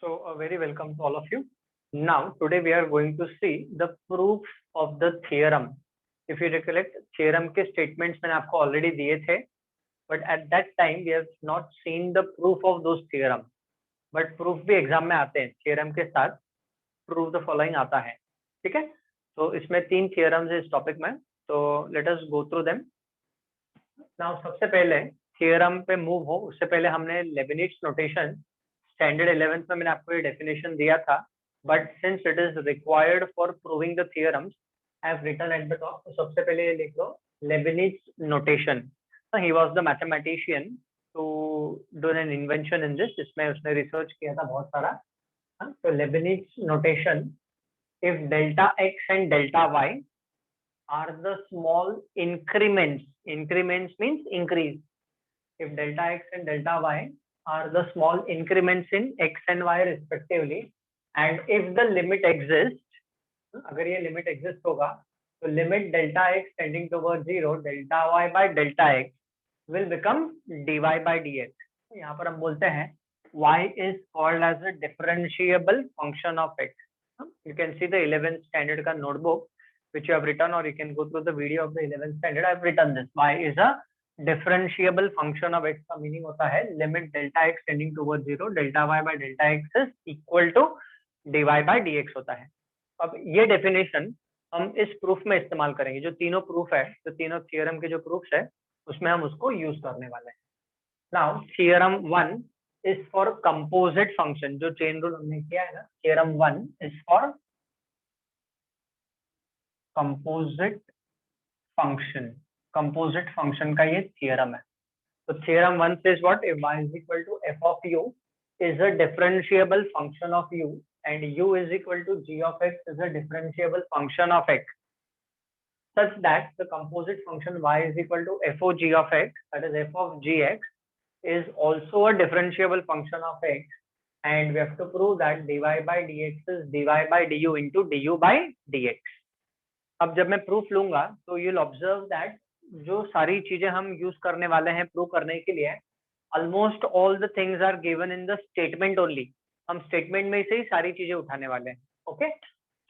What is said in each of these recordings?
So, very welcome to all of you. Now, today we are going to see the proofs of the theorem. If you recollect, theorem के statements मैंने आपको already दिए थे, but at that time we have not seen the proof of those theorem. But proof भी exam में आते हैं, theorem के साथ prove the following आता है, ठीक है? तो इसमें 3 theorems है इस topic में, तो let us go through them. Now, सबसे पहले theorem पे move हो उससे पहले हमने Leibniz notation स्टैंडर्ड 11th में मैंने आपको ये डेफिनेशन दिया था, but since it is required for proving the theorems I have written at the top. तो सबसे पहले ये लिख लो Leibniz notation. He was the mathematician to do an invention in this. इसमें उसने रिसर्च किया था बहुत सारा. तो Leibniz notation, if delta x and delta y are the small increments, increments means increase, if delta x and delta y are the small increments in x and y respectively, and if the limit exists, अगर ये limit exist होगा तो limit delta x tending towards 0 delta y by delta x will become dy by dx. यहाँ पर हम बोलते हैं y is called as a differentiable function of x. You can see the 11th standard का notebook which you have written, or you can go through the video of the 11th standard. I have written this. Y is a differentiable function of x का meaning होता है limit delta x tending towards 0 delta y by delta x is equal to d y by d x होता है. अब ये definition हम इस proof में इस्तेमाल करेंगे. जो तीनों प्रूफ है, जो तीनों थियरम के जो प्रूफ्स है उसमें हम उसको यूज करने वाले हैं. Now theorem 1 is for composite function. जो चेन रूल हमने किया है ना, theorem 1 is for composite function. Composite function का ये थियरम है. तो theorem 1 says what? If y is equal to f of u is a differentiable function of u and u is equal to g of x is a differentiable function of x, such that the composite function y is equal to f of g of x, that is f of gx, is also a differentiable function of x, and we have to prove that dy by dx is dy by du into du by dx. अब जब मैं proof लूंगा तो you'll observe that जो सारी चीजें हम use करने वाले हैं प्रूव करने के लिए, almost all the things are given in the statement only. हम स्टेटमेंट में से ही सारी चीजें उठाने वाले हैं. ओके,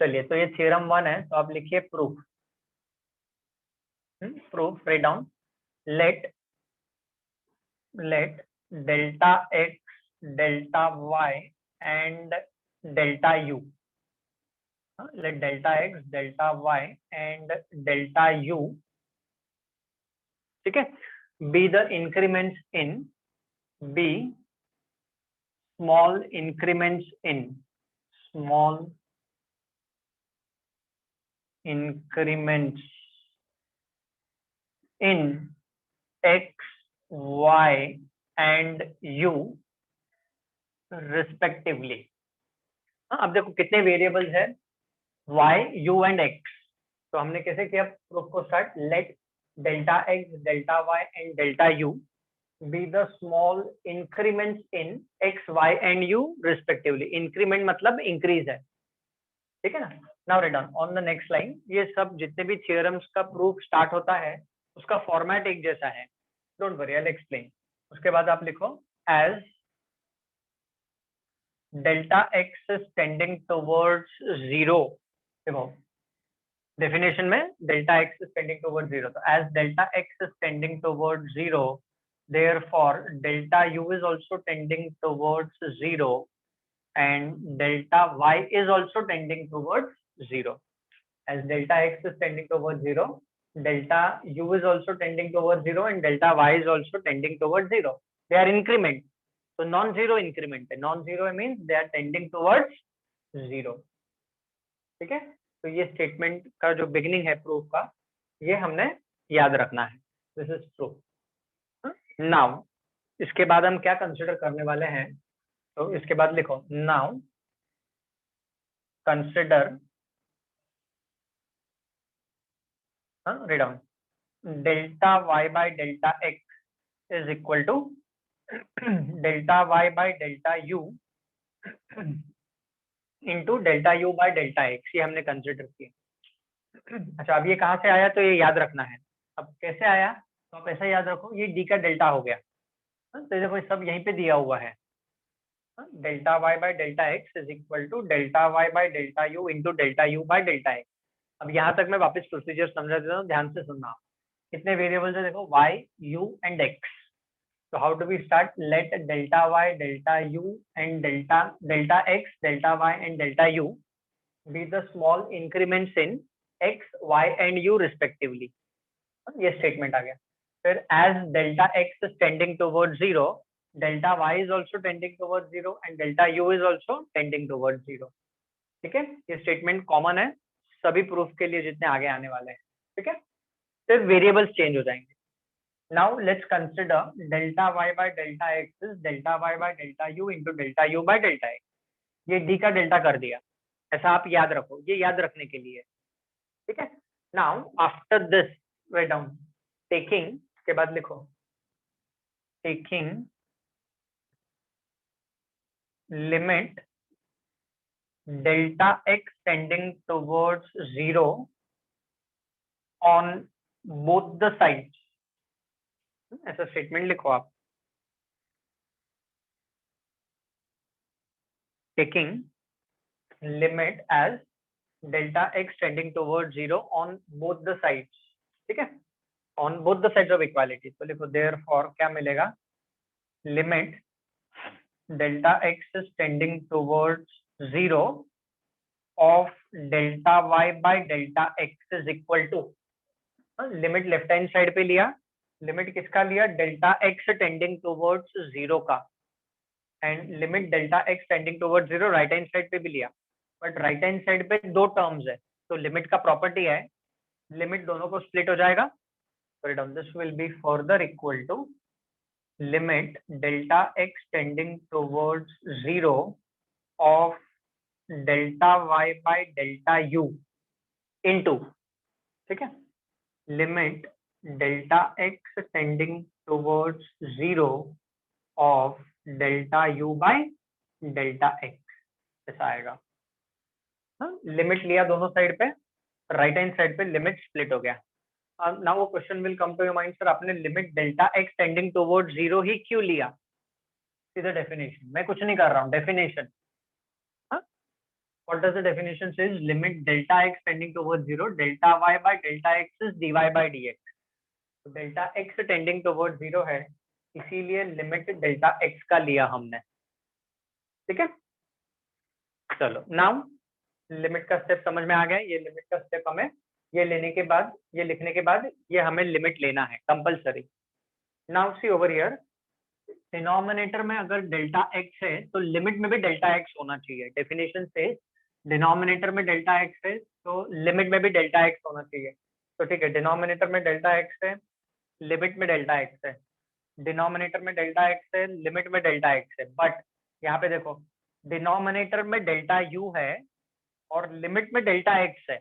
चलिए. तो ये थ्योरम 1 है, तो आप लिखिए proof. Proof write down. Let delta x, delta y and delta u, let delta x, delta y and delta u, ठीक है, be the increments in, be small increments in, small increments in x, y and u respectively. अब देखो कितने variables है, y, u and x. तो हमने कैसे किया प्रूफ को start? Late delta x, delta y and delta u be the small increments in x, y and u respectively. Increment मतलब इंक्रीज है, ठीक है ना. Now write down on the next line. ये सब जितने भी थियरम्स का प्रूफ स्टार्ट होता है उसका फॉर्मेट एक जैसा है. Don't worry, I will explain. उसके बाद आप लिखो as delta x is tending towards 0. देखो डेफिनेशन में delta x is tending towards 0. तो as delta x is tending towards 0, therefore delta u is also tending towards 0 and delta y is also tending towards 0. As delta x is tending towards 0, delta u is also tending towards 0 and delta y is also tending towards 0. They are increment. तो non zero increment है. Non zero means they are tending towards 0. ठीक है, तो ये statement का जो beginning है proof का, ये हमने याद रखना है. This is proof. नाउ इसके बाद हम क्या कंसिडर करने वाले हैं, तो इसके बाद लिखो now consider write down delta y by delta x is equal to delta y by delta u into delta u by delta x. ये हमने कंसिडर किया. अच्छा, अब ये कहाँ से आया, तो ये याद रखना है. अब कैसे आया, तो आप ऐसा याद रखो, ये d का डेल्टा हो गया. तो देखो सब यहीं पे दिया हुआ है. Delta y by delta x is equal to delta y by delta u into delta u by delta x. अब यहाँ तक मैं वापस प्रोसीजर समझा देता हूँ, ध्यान से सुनना। कितने वेरिएबल्स है देखो, y, u and x। So how do we start? Let delta y, delta u and delta x, delta y and delta u be the small increments in x, y and u respectively. ये statement आ गया। फिर as delta x is tending towards 0, delta y is also tending towards 0 and delta u is also tending towards 0। ठीक है, ये statement common है सभी proof के लिए जितने आगे आने वाले हैं। ठीक है, फिर वेरिएबल्स चेंज हो जाएंगे। Now let's consider delta y by delta x is delta y by delta u into delta u by delta x। ये d का डेल्टा कर दिया, ऐसा आप याद रखो, ये याद रखने के लिए। ठीक है, now after this way down taking के बाद लिखो taking limit delta x tending towards 0 on both the sides। ऐसा स्टेटमेंट लिखो आप, taking limit as delta x tending towards 0 on both the sides। ठीक है, on both the sides of equality। तो लिखो therefore क्या मिलेगा, limit delta x is tending towards 0 of delta y by delta x is equal to, limit left hand side पे लिया, limit किसका लिया, डेल्टा एक्स टेंडिंग टुवर्ड्स 0 का, and limit delta x tending towards 0 right hand side पे भी लिया। But right hand side पे दो टर्म्स है, तो लिमिट का प्रॉपर्टी है लिमिट दोनों को स्प्लिट हो जाएगा। तो this will be further equal to limit delta x tending towards 0 of delta y by delta u into, ठीक है, limit delta x tending towards 0 of delta u by delta x, ऐसा आएगा। Limit लिया दोनों side पे, right hand side पे limit split हो गया। नाउ वो question will come to your mind, sir आपने limit delta x tending towards 0 ही क्यों लिया? सीधा डेफिनेशन, मैं कुछ नहीं कर रहा हूँ, definition. What does the definition says? Limit delta x tending towards 0, delta y by delta x is dy by dx। तो डेल्टा x टेंडिंग टुवर्ड्स 0 है, इसीलिए लिमिट डेल्टा x का लिया हमने। ठीक है, चलो नाउ लिमिट का स्टेप समझ में आ गया। ये लिमिट का स्टेप हमें ये लेने के बाद, ये लिखने के बाद ये हमें लिमिट लेना है compulsory. Now see over here, denominator में अगर डेल्टा एक्स है तो लिमिट में भी डेल्टा एक्स होना चाहिए। डेफिनेशन से डिनोमिनेटर में डेल्टा एक्स है तो लिमिट में भी डेल्टा एक्स होना चाहिए। तो ठीक है, डिनोमिनेटर में डेल्टा एक्स है, लिमिट में डेल्टा एक्स है, डिनोमिनेटर में डेल्टा एक्स है, लिमिट में डेल्टा एक्स है। बट यहाँ पे देखो, डिनोमिनेटर में डेल्टा यू है और लिमिट में डेल्टा एक्स है,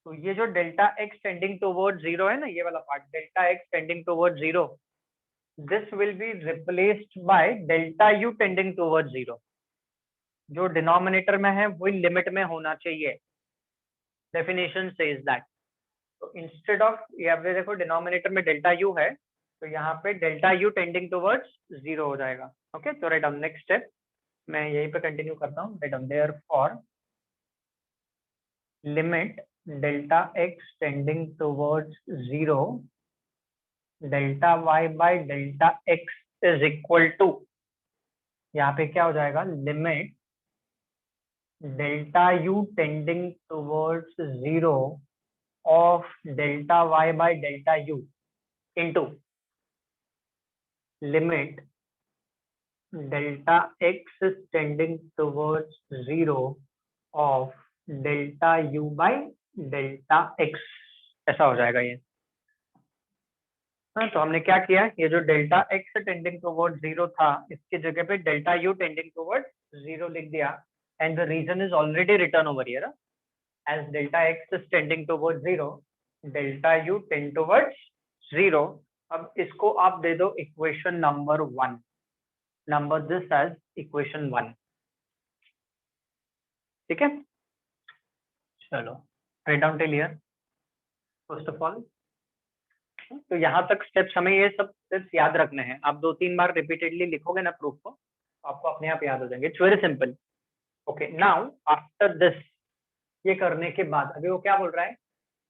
तो ये जो डेल्टा एक्स टेंडिंग टुवर्ड्स 0 है ना, ये वाला part delta x tending towards 0, this will be replaced by delta u tending towards 0। जो डिनोमिनेटर में है वही लिमिट में होना चाहिए, डेफिनेशन सेज दैट। तो इंस्टेड ऑफ, यहाँ पे देखो डिनोमिनेटर में डेल्टा यू है तो यहाँ पे डेल्टा यू टेंडिंग टुवर्ड्स 0 हो जाएगा। ओके, तो राइट ऑन नेक्स्ट स्टेप मैं यहीं पे कंटिन्यू करता हूँ। Write on therefore limit delta x tending towards 0 delta y by delta x is equal to, यहाँ पे क्या हो जाएगा, limit delta u tending towards 0 of delta y by delta u into limit delta x tending towards 0 of delta u by delta x, ऐसा हो जाएगा ये। तो हमने क्या किया, ये जो डेल्टा एक्स टेंडिंग टुवर्ड्स 0 था, इसकी जगह पे डेल्टा यू टेंडिंग टुवर्ड्स 0 लिख दिया, and the reason is already written over here. As delta x is tending towards 0, delta u tend towards 0। अब इसको आप दे दो equation number 1, number this as equation 1। ठीक है, चलो write down till here. First of all, तो यहाँ तक स्टेप्स हमें ये सब स्टेप्स याद रखने हैं। आप 2-3 बार रिपीटेडली लिखोगे ना प्रूफ को, आपको अपने आप याद हो जाएंगे. It's very simple. Okay, now after this, ये करने के बाद अभी वो क्या बोल रहा है,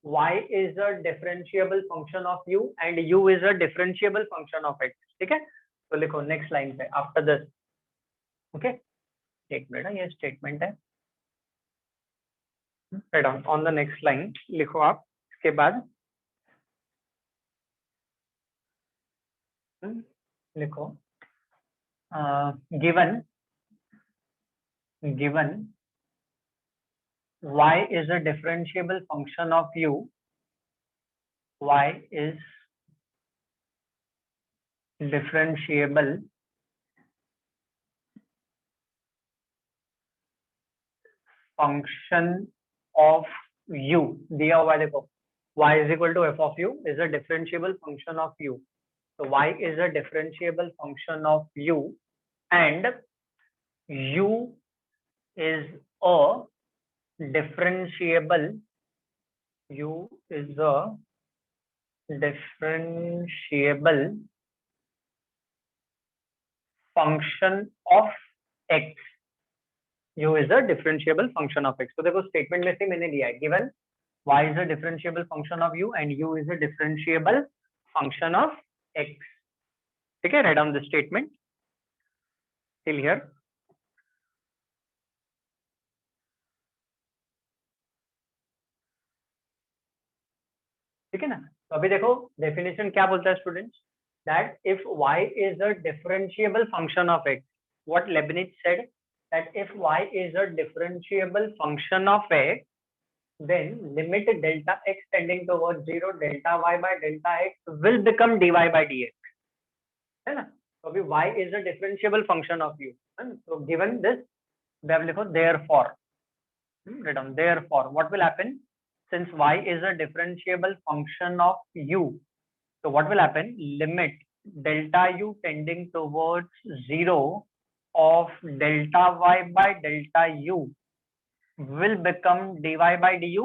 y is a differentiable function of u and u is a differentiable function of x. ठीक है, तो लिखो नेक्स्ट लाइन पे आफ्टर दिस. ओके, स्टेटमेंट है, ये स्टेटमेंट है. Right on the next line लिखो आप. इसके बाद लिखो given y is a differentiable function of u. Y is differentiable function of u. दिया हुआ है देखो, y is equal to f of u is a differentiable function of u. So y is a differentiable function of u and u is a differentiable function of x. u is a differentiable function of x. तो देखो statement में से मैंने लिया है given y is a differentiable function of u and u is a differentiable function of x. ठीक है, write down the statement till here. ठीक है ना. तो अभी देखो डेफिनेशन क्या बोलता है students, that if y is a differentiable function of x, what Leibniz said, that if y is a differentiable function of x, then limit delta x tending towards 0 delta y by delta x will become dy by dx. है ना. तो अभी y is a differentiable function of u. So given this, we have लिखो therefore. Write down therefore. What will happen? Since y is a differentiable function of u, so what will happen? Limit delta u tending towards 0 of delta y by delta u will become dy by du.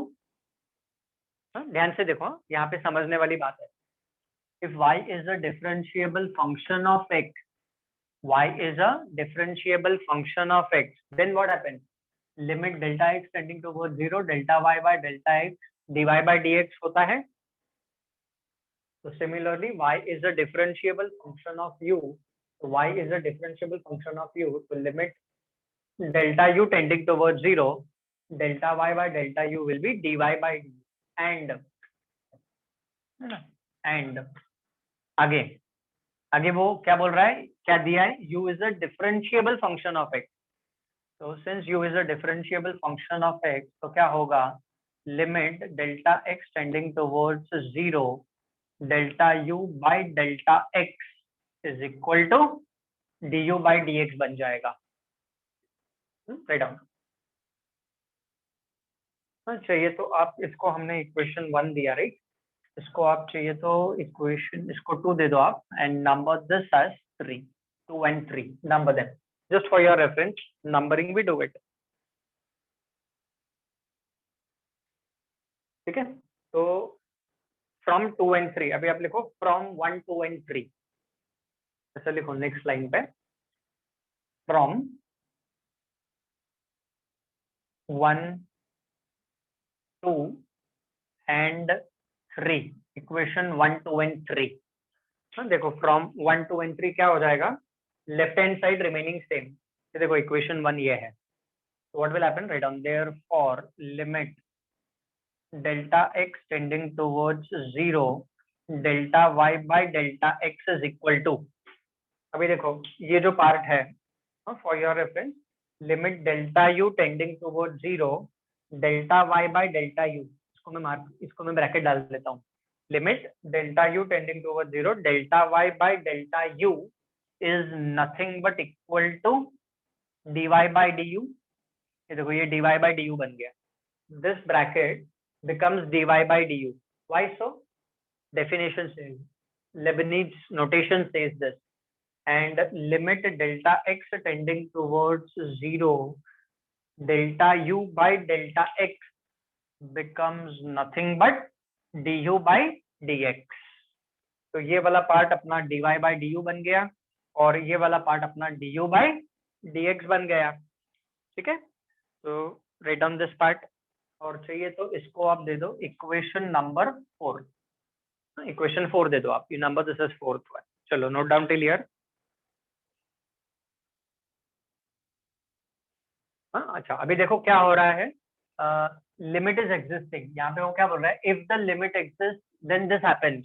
ध्यान से देखो, यहाँ पे समझने वाली बात है. If y is a differentiable function of x, y is a differentiable function of x, then what happens? Limit delta x tending towards 0 delta y by delta x dy by dx होता है. So similarly, y is a differentiable function of u. So y is a differentiable function of u. So limit delta u tending towards 0, delta y by delta u will be dy by d. And आगे वो क्या बोल रहा है, क्या दिया है, u is a differentiable function of x. So since u is a differentiable function of x, तो क्या होगा, limit delta x tending towards 0 delta u by delta x is equal to du by dx बन जाएगा. Write down. चाहिए तो आप इसको, हमने इक्वेशन 1 दिया राइट, इसको आप चाहिए तो इक्वेशन इसको 2 दे दो आप and number this as 3. 2 and 3 number them just for your reference. Numbering भी डू इट. ठीक है, तो फ्रॉम 2 and 3 अभी आप लिखो फ्रॉम 1 2 and 3. ऐसा लिखो नेक्स्ट लाइन पे, फ्रॉम 1 2 and 3. Equation 1 2 and 3. देखो फ्रॉम 1 2 and 3 क्या हो जाएगा, left hand side remaining same. देखो इक्वेशन 1 ये है. What will happen, write down therefore limit delta x tending towards 0 delta y by delta x is equal to. अभी देखो ये जो पार्ट है, for your reference, limit delta u tending towards 0 delta y by delta u, इसको मैं bracket डाल देता हूँ. Limit delta u tending towards 0 delta y by delta u is nothing but equal to dy by du. ये देखो ये dy by du बन गया. This bracket becomes dy by du. Why so? Definition says, Leibniz notation says this, and limit delta x tending towards 0 delta u by delta x becomes nothing but du by dx. तो ये वाला part अपना dy by du बन गया और ये वाला part अपना du by dx बन गया, ठीक है। तो राइट डाउन दिस पार्ट, और चाहिए तो इसको आप दे दो इक्वेशन नंबर 4, इक्वेशन 4 दे दो आप, ये number this is 4th one. चलो नोट डाउन टिल हियर। हाँ अच्छा, अभी देखो क्या हो रहा है, लिमिट इज एग्जिस्टिंग, यहाँ पे वो क्या बोल रहा है, if the limit exist then this happens.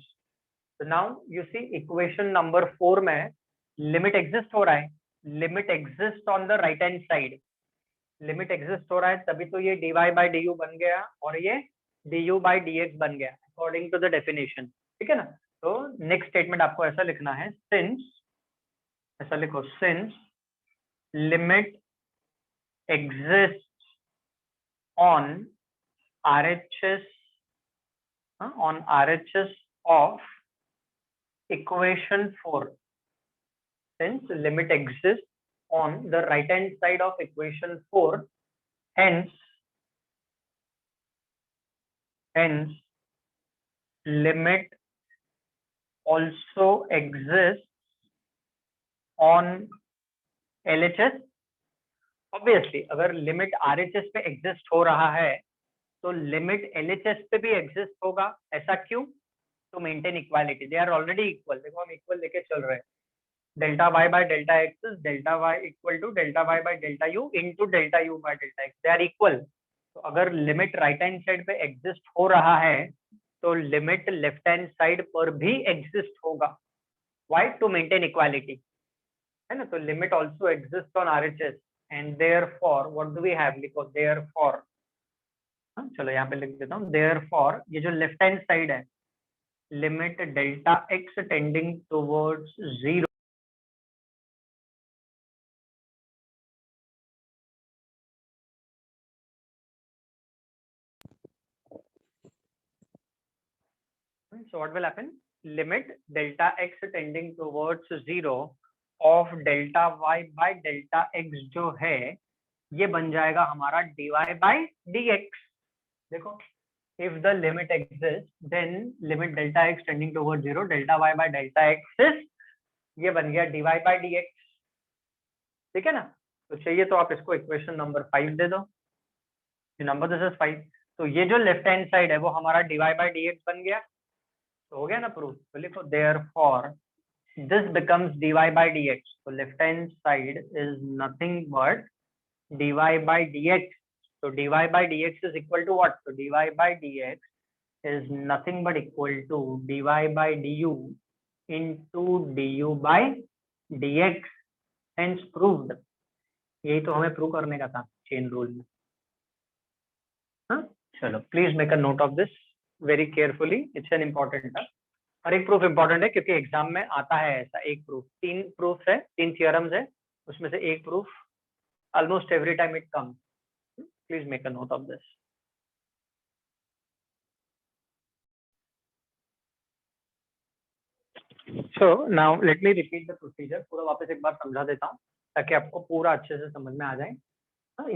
तो now you see equation number 4 में लिमिट एग्जिस्ट हो रहा है, limit exist on the right hand side, limit exist हो रहा है तभी तो ये dy बाई डी यू बन गया और ये du बाई dx बन गया अकॉर्डिंग टू द डेफिनेशन, ठीक है ना। तो नेक्स्ट स्टेटमेंट आपको ऐसा लिखना है, सिंस, ऐसा लिखो, since limit exist on RHS on RHS of equation 4, since limit exists on the right hand side of equation 4, hence limit also exists on LHS। Obviously अगर लिमिट RHS पे exist हो रहा है तो लिमिट LHS पे भी exist होगा, ऐसा क्यों, to maintain equality, they are already equal, देखो हम इक्वल लेके चल रहे हैं, delta y by delta x is delta y equal to delta y by delta u into delta u by delta x, they are equal। तो अगर limit right hand side पे exist हो रहा है तो लिमिट लेफ्ट हैंड साइड पर भी exist होगा, why, to maintain equality, है ना। तो limit also exist on RHS and therefore what do we have, लिखो therefore, चलो यहाँ पे लिख देता हूँ, therefore ये जो लेफ्ट हैंड साइड है, limit delta x tending towards 0, so what will happen, limit delta x tending towards 0 of delta y by delta x जो है ये बन जाएगा हमारा dy by dx। देखो, if the limit exists then limit delta x tending towards 0 delta y by delta x is, ये बन गया dy by dx, ठीक है ना। तो चाहिए तो आप इसको इक्वेशन नंबर 5 दे दो, नंबर दिस इज 5। तो ये जो लेफ्ट हैंड साइड है वो हमारा dy by dx बन गया, तो हो गया ना प्रूफ। तो लिखो therefore this becomes dy by dx, so left hand side is nothing but dy by dx, so dy by dx is equal to what, so dy by dx is nothing but equal to dy by du into du by dx, hence proved। यही तो हमें prove करने का था chain rule में। हाँ चलो, please make a note of this very carefully, it's an important. हर एक प्रूफ इंपॉर्टेंट है क्योंकि एग्जाम में आता है ऐसा, एक प्रूफ, 3 प्रूफ है, 3 थियरम्स है, उसमें से एक proof almost every time it comes, please make a note of this. So now let me repeat the procedure, पूरा वापस एक बार समझा देता हूँ ताकि आपको पूरा अच्छे से समझ में आ जाए।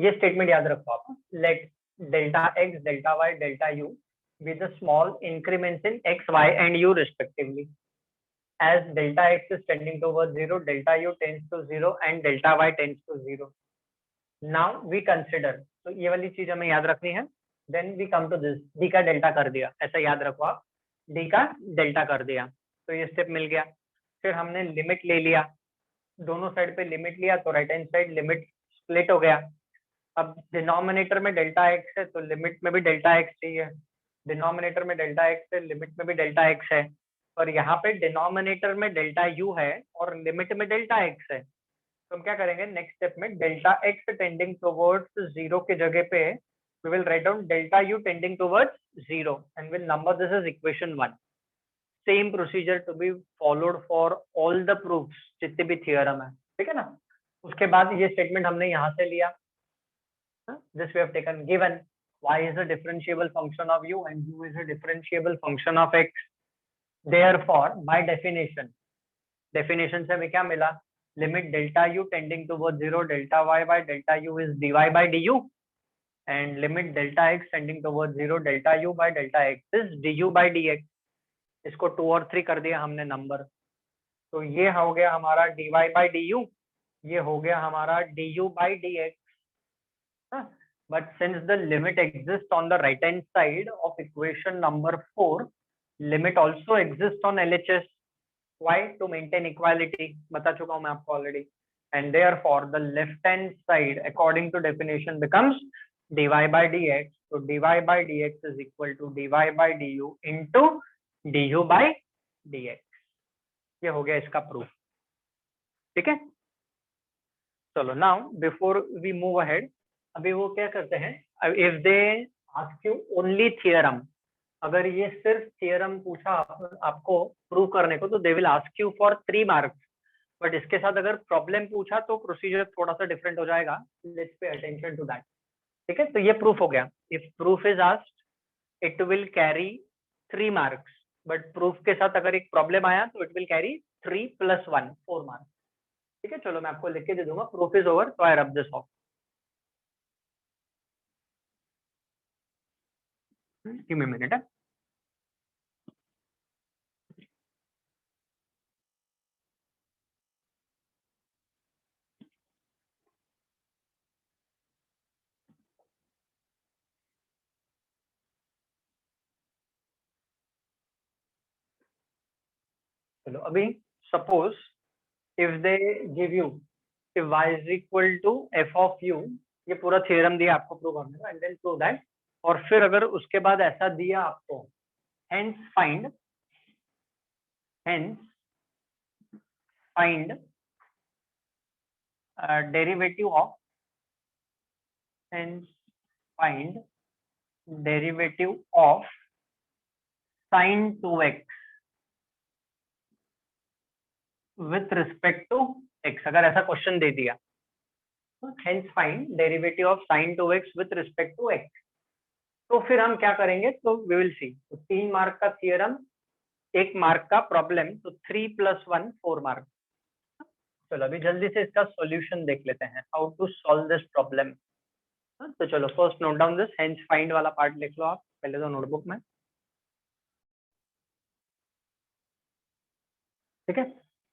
ये स्टेटमेंट याद रखो आप, let delta x delta y delta u with the small increments in x, y and u respectively, as delta x is tending towards 0, delta u tends to 0 and delta y tends to 0. Now we consider, तो ये वाली चीज हमें याद रखनी है, then we come to this, d का delta कर दिया, ऐसा याद रखो आप, d का डेल्टा कर दिया, तो ये स्टेप मिल गया। फिर हमने लिमिट ले लिया, दोनों साइड पे लिमिट लिया तो right hand side limit split हो गया। अब डिनोमिनेटर में डेल्टा एक्स है तो लिमिट में भी डेल्टा एक्स चाहिए, डिनोमिनेटर में डेल्टा एक्स है, लिमिट में भी डेल्टा एक्स है, और यहाँ पे डिनोमिनेटर में डेल्टा यू है और लिमिट में डेल्टा एक्स है। तो हम क्या करेंगे नेक्स्ट स्टेप में, डेल्टा एक्स टेंडिंग टुवर्ड्स 0 के जगह पे we will write down delta u tending towards 0 and will number this is equation 1। Same procedure to be followed for all the proofs, जितने भी थियरम है, ठीक है ना। उसके बाद ये स्टेटमेंट हमने यहाँ से लिया, this we have taken, given y is a differentiable function of u and u is a differentiable function of x, therefore by definition, definition से हमें क्या मिला, limit delta u tending towards 0 delta y by delta u is dy by du and limit delta x tending towards 0 delta u by delta x is du by dx। इसको 2 और 3 कर दिया हमने number, तो ये हो गया हमारा dy by du, ये हो गया हमारा du by dx, but since the limit exists on the right hand side of equation number 4, limit also exists on LHS. Why? To maintain equality. बता चुका हूं मैं आपको already. And therefore the left hand side according to definition becomes dy by dx. So dy by dx is equal to dy by du into du by dx. ये हो गया इसका proof. ठीक है. चलो now before we move ahead, अभी वो क्या करते हैं, if they ask you only theorem, अगर ये सिर्फ थियरम पूछा आपको प्रूव करने को, तो they will ask you for 3 marks. But इसके साथ अगर प्रॉब्लम पूछा तो प्रोसीजर थोड़ा सा डिफरेंट हो जाएगा. Let's pay attention to that. ठीक है. तो ये प्रूफ हो गया. If proof is asked it will carry 3 marks, but proof के साथ अगर एक प्रॉब्लम आया तो इट विल कैरी 3 + 1 4 मार्क्स. ठीक है. चलो मैं आपको लिख के दे दूंगा. प्रूफ इज ओवर, तो I rub this off. Give me a minute. चलो अभी suppose if they give you if y is equal to f of u, ये पूरा थ्योरम दिया आपको प्रूव करने का, एंड देन प्रूव दैट. और फिर अगर उसके बाद ऐसा दिया आपको, hence find derivative of hence find derivative of sin 2x with respect to x. अगर ऐसा क्वेश्चन दे दिया, hence find derivative of sin 2x with respect to x, तो फिर हम क्या करेंगे, तो वी विल सी. तो 3 मार्क का थियरम, 1 मार्क का प्रॉब्लम, तो 3 + 1 4 मार्क. चलो अभी जल्दी से इसका सॉल्यूशन देख लेते हैं, how to solve this problem. तो चलो first note down this hence find वाला पार्ट लिख लो आप पहले तो नोटबुक में. ठीक है.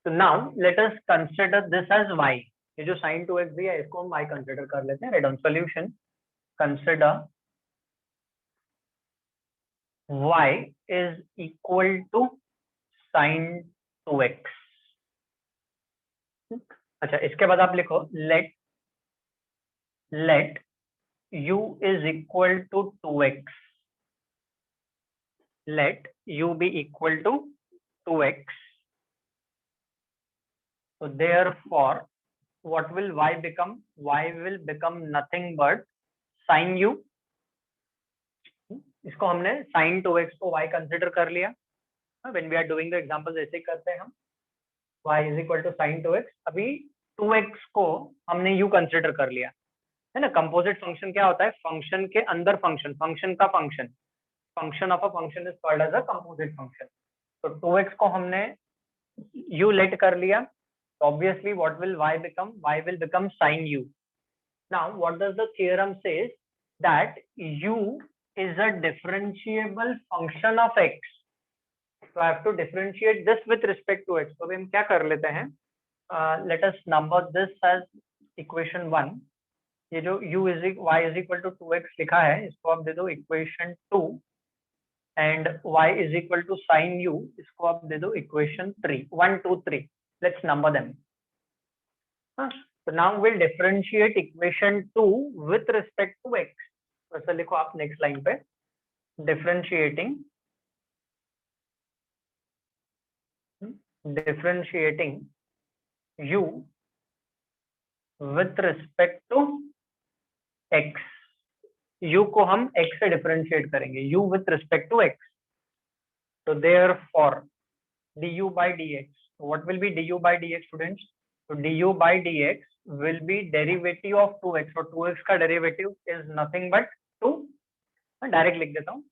तो now let us consider this as y. ये जो sin 2x दिया है इसको हम y कंसीडर कर लेते हैं. Write down solution. Consider y is equal to sin 2x. अच्छा, इसके बाद आप लिखो let u is equal to 2x. Let u be equal to 2x. So therefore, what will y become? Y will become nothing but sin u. इसको हमने sin 2x को y consider कर लिया. When we are doing the examples ऐसे करते हैं हम. y is equal to sin 2x. अभी 2x को हमने u कंसिडर कर लिया है ना. कंपोजिट फंक्शन क्या होता है? फंक्शन के अंदर फंक्शन, फंक्शन का function, function of a function is called as a composite function. तो 2x को हमने u लेट कर लिया. Obviously what will y become? Y will become sin u. Now what does the theorem says? That u is a differentiable function of x. So I have to differentiate this with respect to x. तो अभी हम क्या कर लेते हैं, let us number this as equation 1. ये जो y is equal to 2x लिखा है इसको आप दे दो equation 2, and y is equal to sin u इसको आप दे दो equation 3. 1 2 3. Let's number them. So now we'll differentiate equation 2 with respect to x. तो ऐसा लिखो आप नेक्स्ट लाइन पे, differentiating u with respect to x. u को हम x से डिफरेंशिएट करेंगे, u with respect to x. So therefore du by dx. What will be du by dx, students? So du by dx will be derivative of 2x. और 2x का derivative is nothing but 2. मैं direct लिख देता हूँ.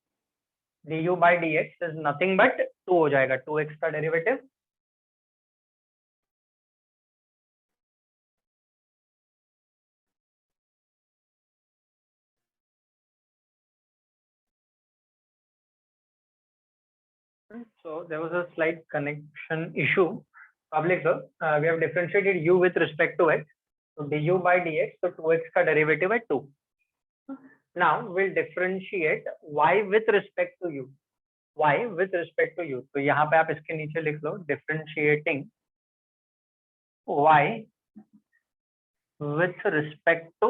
du by dx is nothing but 2 हो जाएगा 2x का derivative. So there was a slight connection issue. अब लिख लो, we have differentiated u with respect to x, तो du by dx, तो 2x का डेरिवेटिव है 2. Now will differentiate y with respect to u, y with respect to u, तो यहाँ पे आप इसके नीचे लिख लो differentiating y with respect to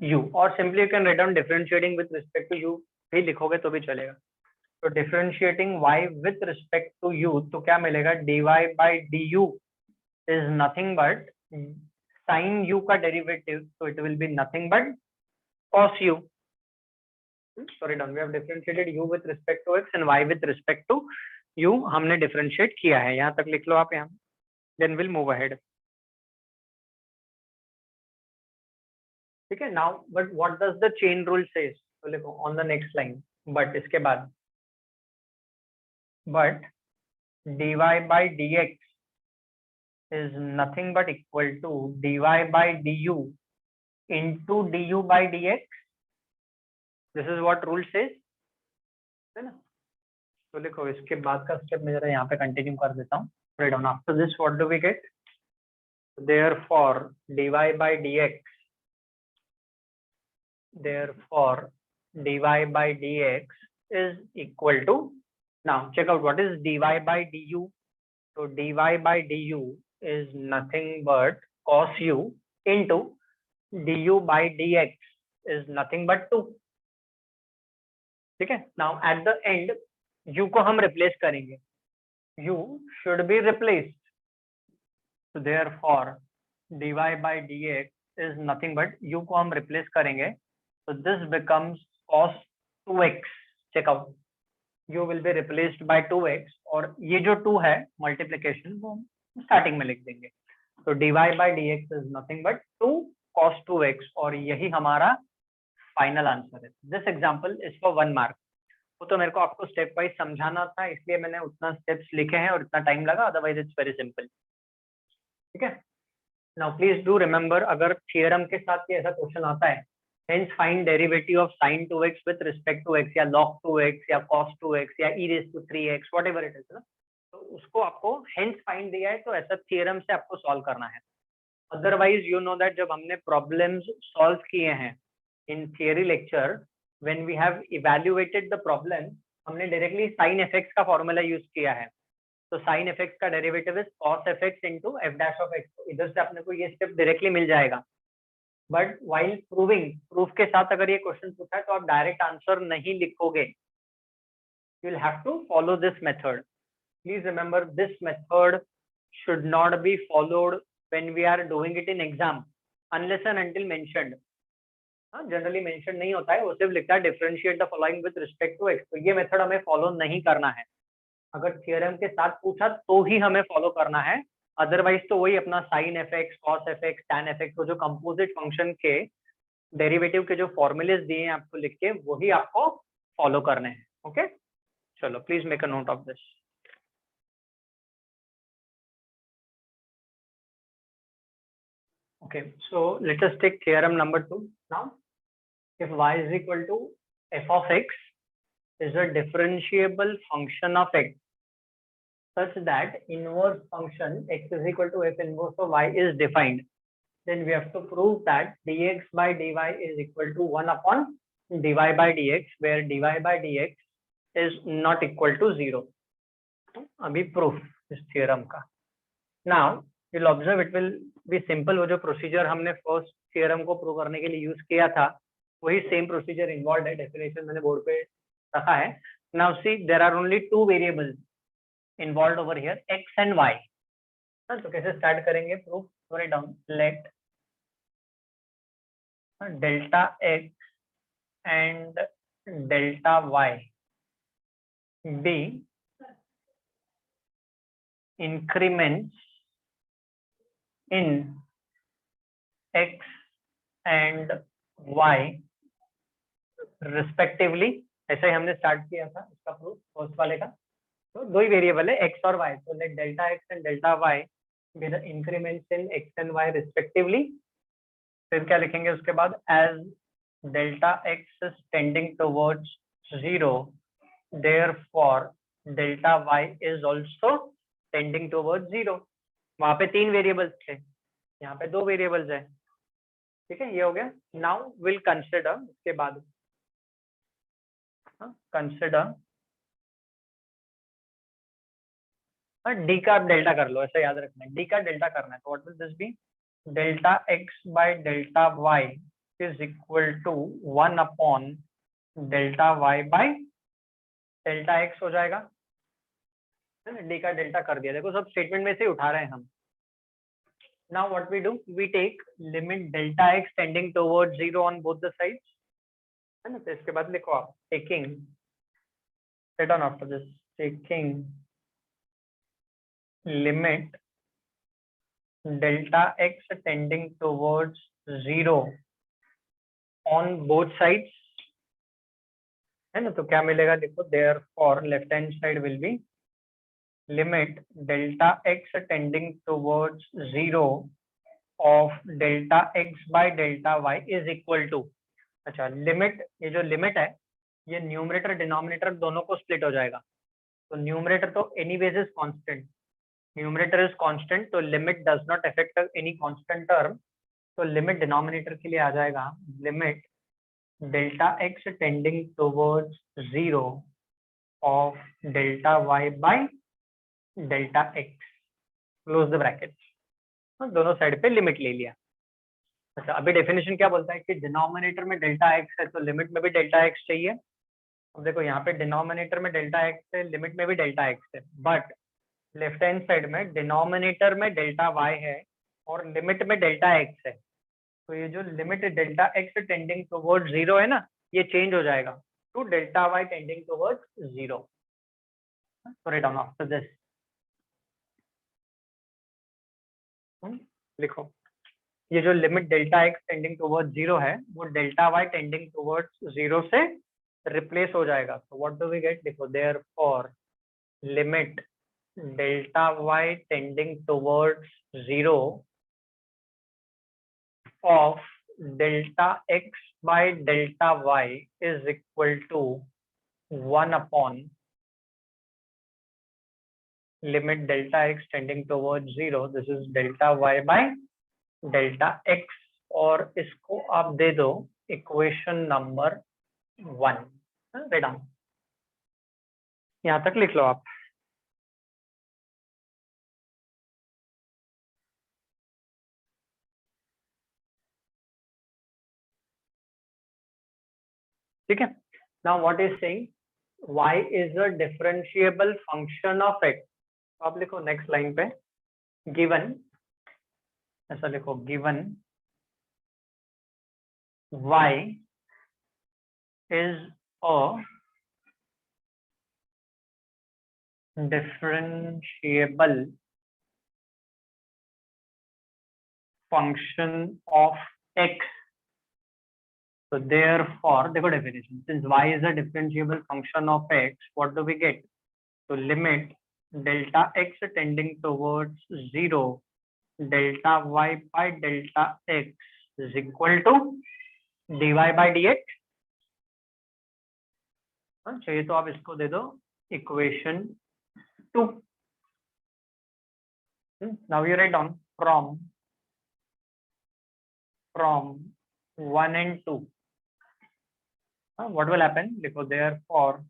u, और simply you can write down differentiating with respect to u भी लिखोगे तो भी चलेगा. तो differentiating y with respect to u, तो क्या मिलेगा, dy by du is nothing but sin u का derivative, so it will be nothing but cos u. Sorry down, we have differentiated u with respect to x and y with respect to u हमने differentiate किया है, यहाँ तक लिख लो आप यहाँ. Then we'll move ahead. ठीक है. Now but what does the chain rule says, तो लिखो on the next line, but इसके बाद but dy by dx is nothing but equal to dy by du into du by dx. This is what rule says, है ना. तो लिखो इसके बाद का स्टेप मैं जरा यहाँ पे कंटिन्यू कर देता हूँ. Write down, after this what do we get, therefore dy by dx, therefore dy by dx is equal to, now check out what is dy by du. So dy by du is nothing but cos u into du by dx is nothing but 2. ठीक है. now at the end u को हम replace करेंगे, u should be replaced, so therefore dy by dx is nothing but, u को हम replace करेंगे, so this becomes cos 2x. check out, u will be replaced by 2x, और ये जो 2 है मल्टीप्लिकेशन वो हम स्टार्टिंग में लिख देंगे. तो dy by dx is nothing but 2 cos 2x, और यही हमारा फाइनल आंसर है. This example is for 1 mark. वो तो मेरे को आपको स्टेप वाइज समझाना था, इसलिए मैंने उतना स्टेप्स लिखे हैं और इतना टाइम लगा, अदरवाइज इट्स वेरी सिंपल. ठीक है. नाउ प्लीज डू रिमेंबर, अगर थियरम के साथ ये ऐसा क्वेश्चन आता है, hence find derivative of sin 2x with respect to x, या log 2x, या cos 2x, या e raised to 3x, whatever it is ना, तो उसको आपको hence find दिया है, तो ऐसा थियरम से आपको सॉल्व करना है. अदरवाइज यू नो दैट जब हमने प्रॉब्लम्स सॉल्व किए हैं in theory lecture, when we have evaluated the problem, हमने डायरेक्टली साइन fx का फॉर्मूला यूज किया है. तो साइन fx का derivative is cos fx into f dash of x. तो इधर से अपने को ये स्टेप डायरेक्टली मिल जाएगा. बट वाइल प्रूविंग, प्रूफ के साथ अगर ये क्वेश्चन पूछा है तो आप डायरेक्ट आंसर नहीं लिखोगे, you will have to follow this method. Please remember this method should not be followed when we are doing it in exam unless and until mentioned. Generally mention नहीं होता है, वो सिर्फ लिखता है differentiate the following with respect to x. तो ये method हमें फॉलो नहीं करना है. अगर थियरम के साथ पूछा तो ही हमें फॉलो करना है, अदरवाइज तो वही अपना sin fx, cos fx, tan fx, वो जो कंपोजिट फंक्शन के डेरिवेटिव के जो फॉर्मूलेज दिए हैं आपको लिख के, वही आपको फॉलो करने हैं. ओके, चलो please make a note of this. Okay, so let us take theorem number 2 now. If y is equal to f of x is a differentiable function of x such that inverse function x is equal to f inverse of y is defined, then we have to prove that dx by dy is equal to 1 upon dy by dx, where dy by dx is not equal to 0. अभी proof इस theorem का. Now you'll observe it will be simple. वो जो procedure हमने first theorem को prove करने के लिए यूज किया था, वही सेम प्रोसीजर इन्वॉल्व है. डेफिनेशन मैंने बोर्ड पे रखा है. Now see there are only 2 variables involve over here, x and y. तो कैसे स्टार्ट करेंगे proof, write down, let delta x and delta y be increments in x and y respectively. ऐसा ही हमने start किया था इसका प्रूफ फर्स्ट वाले का. तो दो ही वेरिएबल है x और y, तो late delta x and delta y be the increments in x and y respectively. फिर क्या लिखेंगे उसके बाद, as delta x is tending towards 0, therefore delta y is also tending towards 0. वहां पे 3 वेरिएबल्स थे, यहाँ पे 2 वेरिएबल्स है। ठीक है, ये हो गया। नाउ विल कंसिडर, उसके बाद कंसिडर डी का डेल्टा कर लो, ऐसा याद रखना है, डी का डेल्टा करना है। तो what will this be, delta x by delta y is equal to 1 upon delta y by delta x हो जाएगा। डी का डेल्टा कर दिया, देखो सब स्टेटमेंट में से ही उठा रहे हैं हम। Now what we do, we take limit delta x tending towards 0 on both the sides, है ना। तो इसके बाद लिखो आप taking, set on after this, taking limit delta x tending towards 0 on both sides, है ना। तो क्या मिलेगा, देखो therefore left hand side will be limit delta x tending towards 0 of delta x by delta y is equal to, अच्छा limit, ये जो limit है ये न्यूमरेटर डिनोमिनेटर दोनों को स्प्लिट हो जाएगा। तो न्यूमरेटर तो anyways is constant, numerator is constant, तो limit does not affect any constant term. तो लिमिट डिनोमिनेटर के लिए आ जाएगा limit delta x tending towards 0 of delta y by delta x, close the bracket. दोनों साइड पे limit ले लिया। अच्छा, अभी डेफिनेशन क्या बोलता है कि डिनोमिनेटर में डेल्टा एक्स है तो लिमिट में भी डेल्टा एक्स चाहिए। अब देखो यहाँ पे डिनोमिनेटर में डेल्टा एक्स है, लिमिट में भी डेल्टा एक्स है, बट लेफ्ट हैंड साइड में डिनोमिनेटर में डेल्टा वाई है और लिमिट में डेल्टा एक्स है। तो ये जो limit delta x tending towards 0 है ना, ये चेंज हो जाएगा to delta y tending towards 0। so write down after this, लिखो ये जो limit delta x tending towards 0 है वो डेल्टा वाई टेंडिंग टुवर्ड्स 0 से रिप्लेस हो जाएगा। तो व्हाट डू वी गेट, देखो therefore limit delta y tending towards 0 of delta x by delta y is equal to 1 upon limit delta x tending towards 0, this is delta y by delta x, और इसको आप दे दो equation number 1। Down, यहां तक लिख लो आप। ठीक है, now what is saying, y is a differentiable function of x। आप लिखो नेक्स्ट लाइन पे, गिवन, ऐसा लिखो given y is a differentiable function of x, so therefore देखो definition, since y is a differentiable function of x, what do we get, so limit delta x tending towards 0 delta y by delta x is equal to dy by dx। चाहिए तो आप इसको दे दो equation 2। now you write down from 1 and 2, what will happen, देखो therefore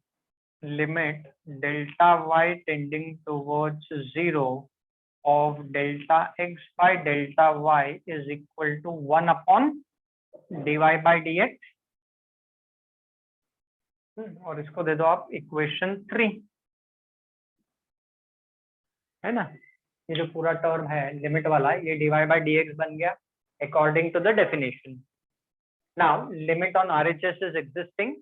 limit delta y tending towards 0 of delta x by delta y is equal to 1 upon dy by dx, और इसको दे दो आप इक्वेशन 3, है ना। ये जो पूरा टर्म है लिमिट वाला, ये dy by dx बन गया according to the definition. Now limit on RHS is existing,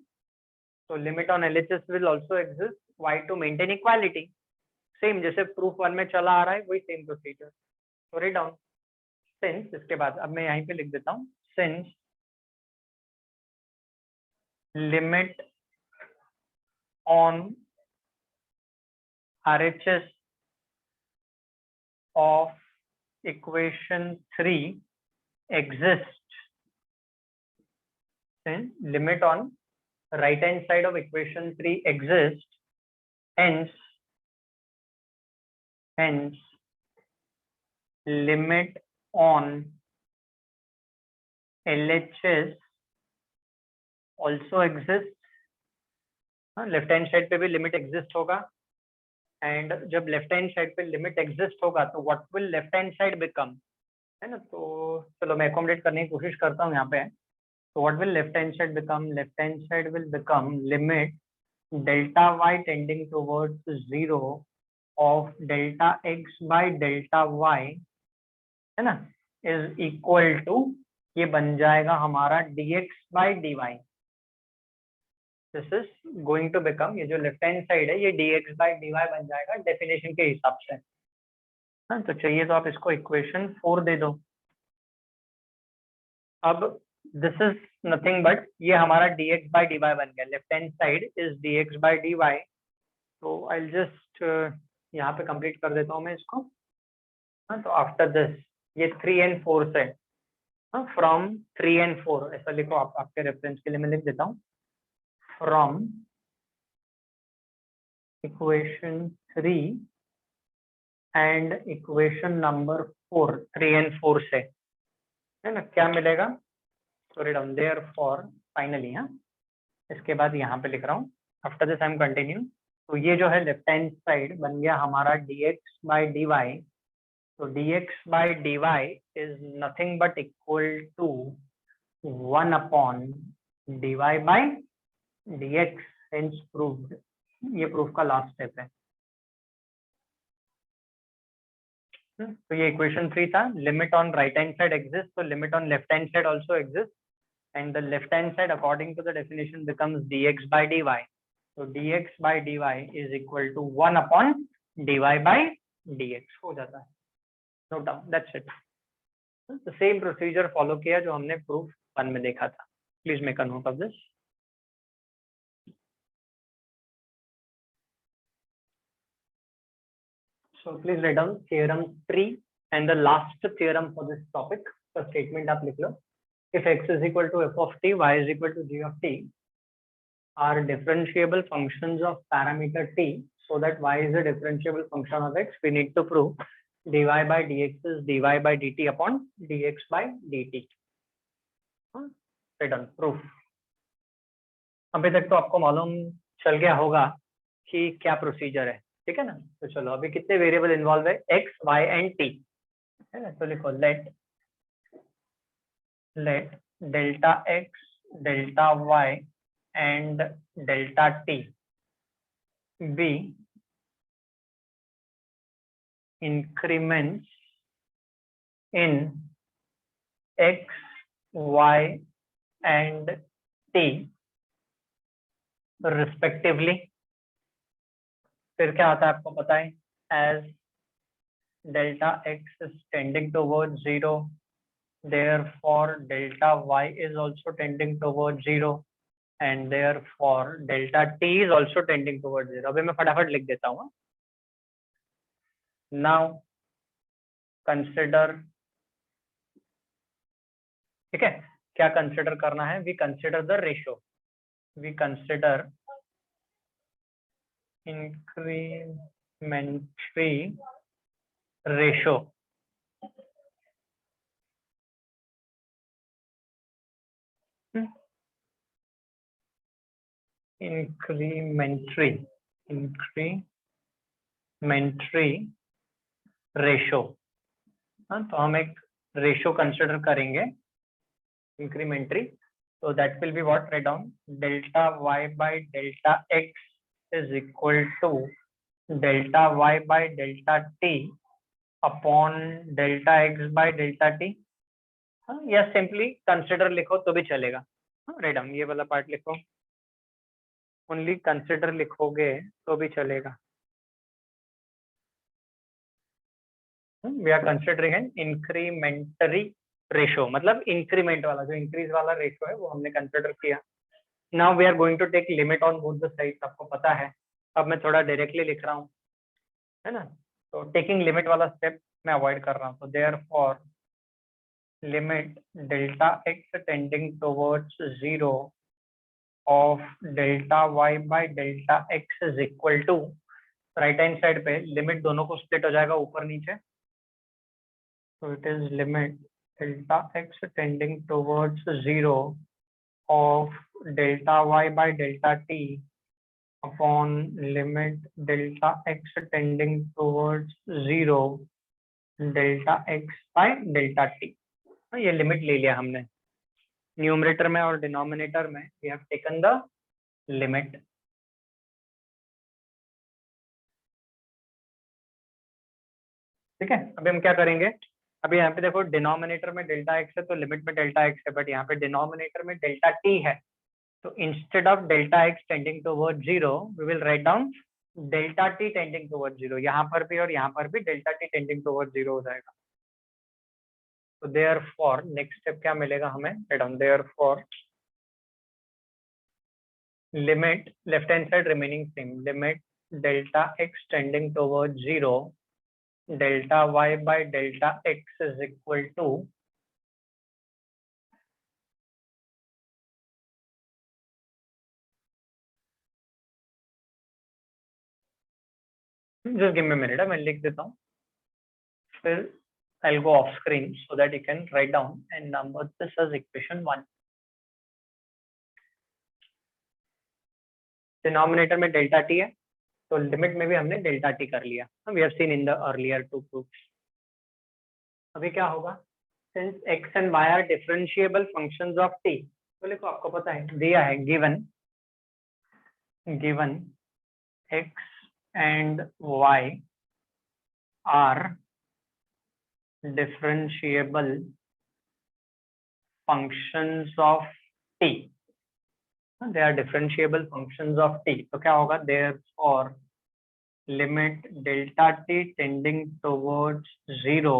so limit on LHS will also exist, why, to maintain equality, same जैसे प्रूफ 1 में चला आ रहा है वही सेम प्रोसीजर। तो राइट डाउन सिंस, इसके बाद अब मैं यहीं पे लिख देता हूँ, since limit on RHS of equation 3 exists, then limit on right hand side of equation 3 exists, hence limit on LHS also exist, left hand side पे भी लिमिट एग्जिस्ट होगा। एंड जब लेफ्ट हैंड साइड पे limit exist होगा तो what will left hand side become, है ना। तो चलो मैं अकोमोडेट करने की कोशिश करता हूँ यहाँ पे। तो what will left hand side become, left hand side will become limit delta y tending towards 0 of delta x by delta y, है ना, इज इक्वल टू, ये बन जाएगा हमारा dx by dy। This is going to become, ये जो left hand side है ये dx बाय dy बन जाएगा डेफिनेशन के हिसाब से। हाँ, तो चाहिए तो आप इसको इक्वेशन 4 दे दो। अब दिस इज नथिंग बट ये हमारा dx बाय dy बन गया, left hand side is dx by dy। तो आई जस्ट यहाँ पे कंप्लीट कर देता हूँ मैं इसको। हाँ, तो आफ्टर दिस ये 3 and 4 से, फ्रॉम 3 and 4 ऐसा लिखो, आप आपके रेफरेंस के लिए मैं लिख देता हूँ। From equation 3 and equation number 4, 3 and 4 से, है ना, क्या मिलेगा। Sorry down therefore finally, हाँ, इसके बाद यहाँ पे लिख रहा हूँ after this I am continue. तो ये जो है लेफ्ट हैंड साइड बन गया हमारा dx बाय dy। तो dx by dy is nothing but equal to 1 upon dy by dx, hence proved. ये प्रूफ का लास्ट स्टेप है। तो ये इक्वेशन 3 था। Limit on right hand side exist, तो limit on left hand side also exist, and the left hand side according to the definition becomes dx by dy। तो dx by dy is equal to 1 upon dy by dx हो जाता है। Note down, that's it. तो same procedure follow किया जो हमने proof 1 में देखा था। Please make a note of this. So please write down theorem 3 and the last theorem for this topic. The statement आप लिख लो, if x is equal to f of t, y is equal to g of t are differentiable functions of parameter t, so that y is a differentiable function of x, we need to prove dy by dx is dy by dt upon dx by dt. Write down proof. अभी तक तो आपको मालूम चल गया होगा कि क्या प्रोसीजर है, ठीक है ना। तो चलो अभी कितने वेरिएबल इन्वॉल्व है, x, y एंड t, है ना। तो लिखो late delta x, delta y and delta t be increments in x, y and t respectively। फिर क्या आता है आपको पता है, as delta x is tending towards 0, therefore delta y is also tending towards 0, and therefore delta t is also tending towards 0। अभी मैं फटाफट लिख देता हूँ। Now consider, ठीक है, क्या कंसिडर करना है, we consider the ratio, we consider incrementary ratio। incrementary ratio, तो हम एक रेशियो कंसिडर करेंगे इंक्रीमेंट्री। तो that will be what, write down delta y by delta x is equal to delta y by delta t upon delta x by delta t, या simply consider लिखो तो भी चलेगा। राइट डाउन ये वाला part लिखो, only consider लिखोगे तो भी चलेगा। We are considering an incrementary ratio, मतलब इंक्रीमेंट वाला, जो इंक्रीज वाला रेशियो है वो हमने कंसिडर किया। Now we are going to take limit on both the sides, आपको पता है। अब मैं थोड़ा डायरेक्टली लिख रहा हूँ, है ना। तो टेकिंग लिमिट वाला स्टेप मैं अवॉइड कर रहा हूँ। तो therefore limit delta x tending towards 0 of delta y by delta x is equal to, right hand side पे लिमिट दोनों को स्प्लिट हो जाएगा ऊपर नीचे, So it is limit delta x tending towards 0 of delta y by delta t upon limit delta x tending towards 0 delta x by delta t. ये limit ले लिया हमने न्यूमरेटर में और डिनोमिनेटर में we have taken the limit. ठीक है, अभी हम क्या करेंगे, अभी यहाँ पे देखो डिनोमिनेटर में डेल्टा एक्स है तो लिमिट में डेल्टा एक्स है, बट यहाँ पे डिनोमिनेटर में डेल्टा टी है, तो instead of delta x tending toward 0 we will write down delta t tending toward 0. यहाँ पर भी और यहाँ पर भी डेल्टा टी टेंडिंग टुवर्ड 0 हो जाएगा. तो देयरफॉर नेक्स्ट स्टेप क्या मिलेगा हमें, write down therefore limit left hand side remaining same, limit delta x tending toward 0 delta y by delta x is equal to just give me a minute, मैं लिख देता हूँ, फिर I'll go off screen so that you can write down and number this as equation 1. Denominator में delta t है तो limit में भी हमने डेल्टा टी कर लिया. We have seen in the earlier two proofs. अभी क्या होगा, since x and y are differentiable functions of t, तो देखो आपको पता है दिया है given x and y are differentiable functions of t. They are differentiable functions of t. तो क्या होगा, therefore limit delta t tending towards 0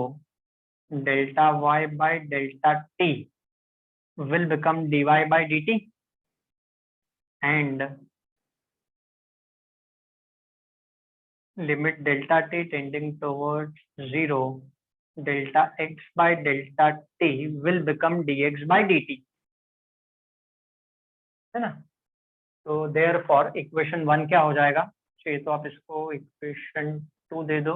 delta y by delta t will become dy by dt and limit delta t tending towards 0 delta x by delta t will become dx by dt, है ना. तो therefore equation 1 क्या हो जाएगा, चाहिए तो आप इसको इक्वेशन 2 दे दो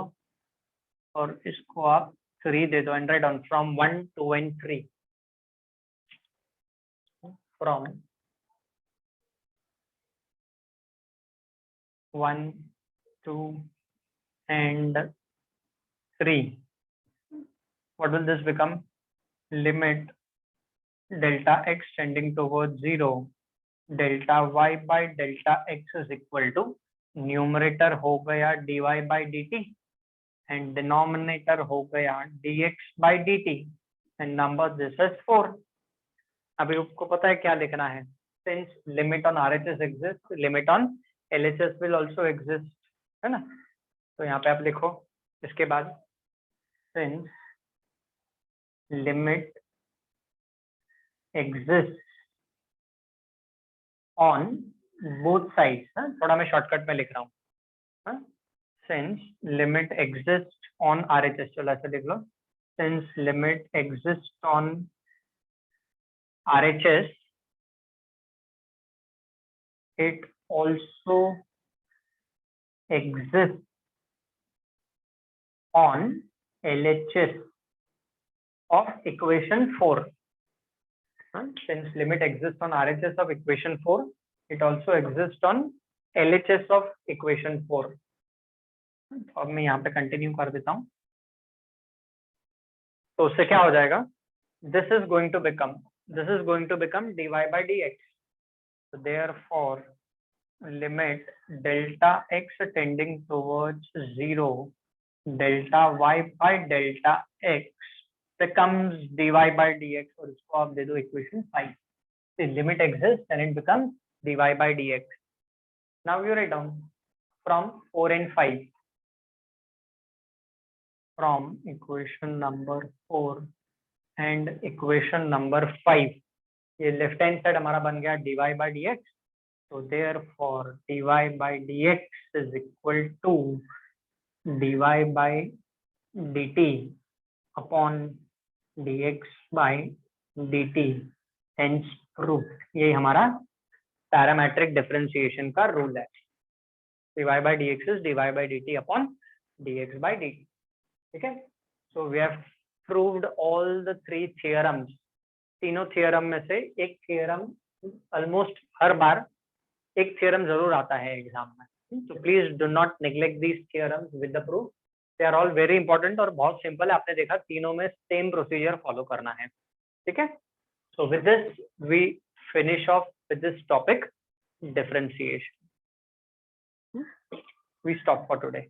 और इसको आप 3 दे दो and write down from 1 2 and 3, from 1 2 and 3 what will this become, limit delta x tending towards 0 delta y by delta x is equal to numerator हो गया dy by dt and denominator हो गया dx by dt and number this is 4. अभी आपको पता है क्या लिखना है, since limit on RHS exists limit on LHS will also exist, है ना. तो यहाँ पे आप लिखो इसके बाद since limit exists on both sides, थोड़ा मैं शॉर्टकट में लिख रहा हूँ, since limit exists on RHS, चलो ऐसे लिख लो, since limit exists on RHS it also exists on LHS of equation 4. Since limit exists on RHS of equation 4, it also exists on LHS of equation 4. अब मैं यहाँ पे continue कर देता हूँ, तो उससे क्या हो जाएगा, this is going to become dy by dx. So therefore limit delta x tending towards 0 delta y by delta x becomes dy by dx, और इसको आप दे दो equation 5. The limit exists and it becomes dy by dx. Now you write down from 4 and 5, from equation number 4 and equation number 5, ये left hand side हमारा बन गया dy by dx. So therefore dy by dx is equal to dy by dt upon dx by dt, hence proved. यही हमारा parametric differentiation का rule है. dy by dx is dy by dt upon dx by dt. ठीक है, so we have proved all the 3 theorems. तीनों theorem में से एक थ्योरम ऑलमोस्ट हर बार एक थ्योरम जरूर आता है एग्जाम में, तो please do not neglect these theorems with the proof. They are all very important और बहुत सिंपल है. आपने देखा तीनों में सेम प्रोसीजर फॉलो करना है. ठीक है. So with this we finish off with this topic differentiation. We stop for today.